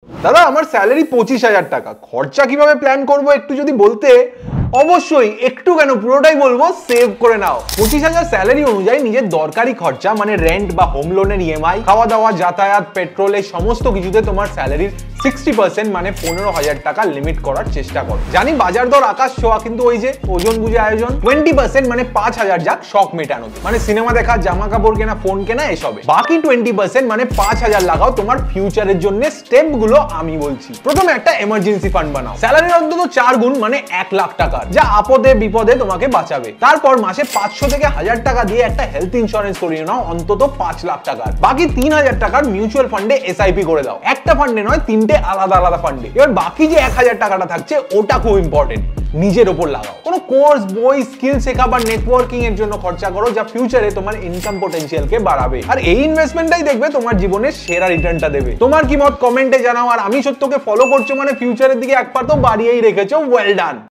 দাদা আমার স্যালারি 25,000 টাকা, খরচা কিভাবে প্ল্যান করব একটু যদি বলতে। অবশ্যই, একটু কেন পুরোটাই বলবো, সেভ করে নাও। 25,000 স্যালারি অনুযায়ী নিজের দরকারি খরচা মানে রেন্ট বা হোম লোনের ইএমআই, খাওয়া দাওয়া, যাতায়াত, পেট্রোল, এই সমস্ত কিছুতে তোমার স্যালারির 60% মানে 15,000 টাকা লিমিট করার চেষ্টা করো। জানি বাজার দর আকাশ ছোঁয়া, কিন্তু ওই যে ওজন বুঝে আয়োজন। 20% মানে 5,000 যাক শখ মেটানোতে, মানে সিনেমা দেখা, জামা কাপড় কেনা, ফোন কেনা, এসবে। বাকি 20% মানে 5,000 লাগাও তোমার ফিউচারের জন্য। স্টেপ গুলো আমি বলছি। প্রথমে একটা এমার্জেন্সি ফান্ড বানাও, স্যালারির অন্তত 4 গুণ মানে 1 লাখ টাকা, যা আপদে বিপদে তোমাকে বাঁচাবে। তারপর মাসে 500 থেকে 1000 টাকা দিয়ে একটা হেলথ ইন্স্যুরেন্স করিয়ে নাও অন্তত 5 লাখ টাকার। বাকি 3000 টাকার মিউচুয়াল ফান্ডে এসআইপি করে দাও। একটা ফান্ডে নয়, 3টে আলাদা আলাদা ফান্ডে। এবার বাকি যে 1000 টাকাটা থাকছে ওটা খুব ইম্পর্টেন্ট, নিজের ওপর লাগাও। কোনো কোর্স, বই, স্কিল শেখা বা নেটওয়ার্কিং এর জন্য খরচা করো, যা ফিউচারে তোমার ইনকাম পটেনশিয়ালকে বাড়াবে। আর এই ইনভেস্টমেন্টটাই দেখবে তোমার জীবনের সেরা রিটার্নটা দেবে। তোমার কি মত কমেন্টে জানাও। আর আমি সত্যকে ফলো করছো মানে ফিউচারের দিকে এক পা তো বাড়িয়েই রেখেছো। Well done.